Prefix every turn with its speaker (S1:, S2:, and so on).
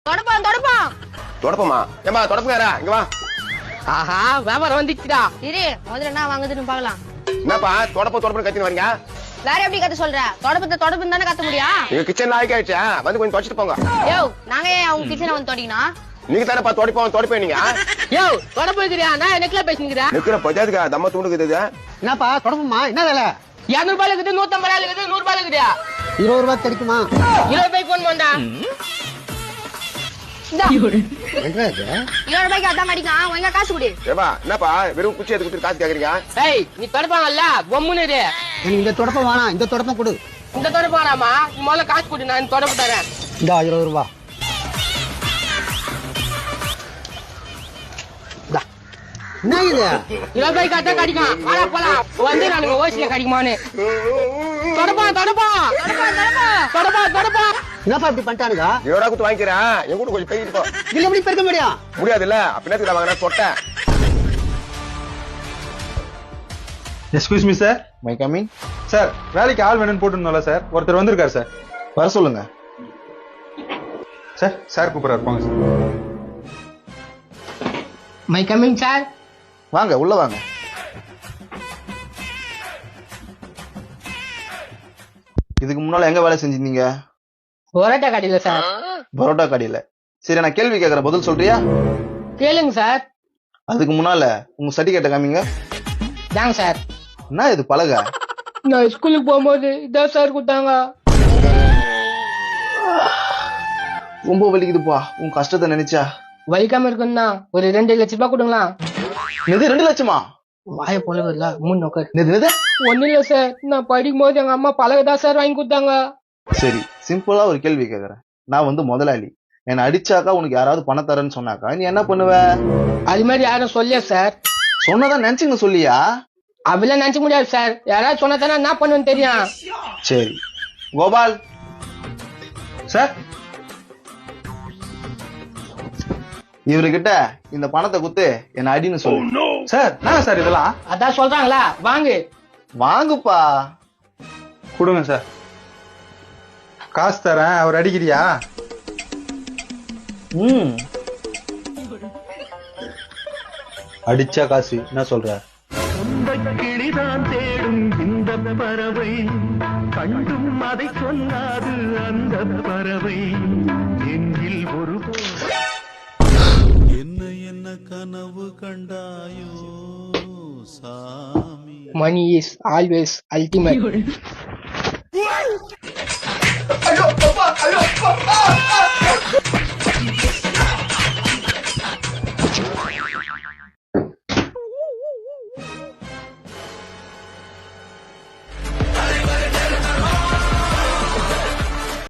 S1: தொடப்பான் தொடப்பான்.
S2: தொடப்பமா? ஏமா தொடப்புக்காரா இங்க வா.
S3: ஆஹா வியாபாரம் வந்துச்சுடா.
S1: இரு முதல்ல என்ன வாங்குதுன்னு பாக்கலாம்.
S2: என்னப்பா தொடப்பம் கத்தின்னு வரீங்க?
S1: வேற எப்படி கத்த சொல்ற? தொடப்பு தானே கத்த முடியும்.
S2: எங்க கிச்சன் நாய்க்கு ஆயிடுச்சா? வந்து கொஞ்சம் தொடச்சிட்டு போங்க.
S1: யோ நாங்க ஏன் அவங்க கிச்சனை வந்து தொடங்கினா?
S2: நீங்க தானே தொடப்பேன் நீங்க.
S3: யோ தொடப்பு இருக்கிறியா? நான் நெக்ல பேசிக்கிறேன்.
S2: நிக்கிற பஜாதுக்கா தம்ம தூண்டுக்குது.
S4: என்னப்பா தொடப்புமா? என்ன வேலை?
S3: 200 ரூபாய் இருக்குது, 150 ரூபாய் இருக்குது, 100 ரூபாய் இருக்குதா?
S4: 20 ரூபாய் கிடைக்குமா?
S3: 20 ரூபாய்க்கு போன் பண்ணா.
S1: 20 ரூபாய்க்கு அதான் மாட்டிக்கான். ஒழுங்கா காசு கொடு.
S2: ஏப்பா என்னப்பா வெறும் குச்சி எடுத்து கொடுத்து காசு கேக்குறீங்க?
S3: ஏய் நீ தொடப்பாங்கல்ல பொம்முன்னு இரு.
S4: எனக்கு இந்த தொடப்பம் வேணாம், இந்த தொடப்பம் கொடு.
S3: இந்த தொடப்பு வேணாமா? நீ முதல்ல காசு கொடு, நான் தொடப்பு தரேன்.
S4: இந்த 20 ரூபாய். என்ன இது?
S3: 20 ரூபாய்க்கு அதான் கிடைக்கும். வாடா போலாம். வந்து நானுங்க ஓசில கிடைக்குமான்னு. தொடப்பா
S4: என்னப்பா இப்படி பண்ணிட்டானுங்க?
S2: 20 ரூபா கொடுத்து வாங்கிக்கிறேன். என் கூட கொஞ்சம் பெய்யிட்டு போ.
S4: இதுல எப்படி பெருக்க முடியும்?
S2: முடியாது இல்ல? அப்படின்னா வாங்கினா சொட்டேன்.
S5: Excuse me sir.
S6: My coming.
S5: Sir வேலைக்கு ஆள் வேணும்னு போட்டுருந்தோம்ல சார், ஒருத்தர் வந்திருக்காரு சார்.
S6: வர சொல்லுங்க
S5: சார். சார் கூப்பிடுறாரு, போங்க சார்.
S3: My coming sir.
S6: வாங்க உள்ள வாங்க. இதுக்கு முன்னால எங்க வேலை செஞ்சிருந்தீங்க?
S3: ஒரேட்டா கடையில சார்.
S6: பரோட்டா கடையில. சரி நான் கேள்வி கேட்கறேன், பதில் சொல்றியா?
S3: கேளுங்க சார்.
S6: அதுக்கு முன்னால உங்க சர்டிபிகேட்டை காமிங்க.
S3: தாங்க சார்.
S6: என்ன இது பலக?
S3: நான் ஸ்கூலுக்கு போகும்போது இதான் சார் கொடுத்தாங்க.
S6: ரொம்ப வலிக்குதுப்பா உன் கஷ்டத்தை நினைச்சா.
S3: வலிக்காம இருக்குன்னா ஒரு 2 லட்சம் ரூபாய் கொடுங்களா?
S6: இது 2 லட்சமா?
S3: வாய போல இல்ல மூணு நோக்கர்.
S6: இது
S3: ஒண்ணு இல்ல சார், நான் படிக்கும் போது எங்க அம்மா பலகதான் சார் வாங்கி கொடுத்தாங்க.
S6: சரி சிம்பிளா ஒரு கேள்வி கேக்குறேன். நான் வந்து முதலாளி, என்ன அடிச்சாக்கா உனக்கு யாராவது பணம் தரேன்னு சொன்னாக்கா நீ என்ன பண்ணுவ?
S3: அது மாதிரி யாரும் சொல்லியா சார்?
S6: சொன்னதான் நினைச்சுங்க சொல்லியா?
S3: அப்படிலாம் நினைச்ச முடியாது சார். யாராவது சொன்னா தானே என்ன பண்ணுவேன்னு தெரியும்.
S6: சரி கோபால்
S5: சார்.
S6: இவர்கிட்ட இந்த பணத்தை குத்து என்ன அடின்னு சொல்லு.
S5: சார் என்ன சார் இதெல்லாம்?
S3: அதான் சொல்றாங்களா, வாங்கு.
S6: வாங்குப்பா.
S5: கொடுங்க சார். காசு தரேன், அவர் அடிக்கிறியா? அடிச்சா காசு என்ன சொல்ற?
S7: கிளிதான் தேடும் இந்த பறவை, கண்டும் அதை சொல்லாது அந்த பறவை எங்கில் ஒரு
S8: என்ன கனவு கண்டாயோ சாமி.
S3: Money is always ultimate.
S2: ஐயோ அப்பா, ஐயோ அப்பா.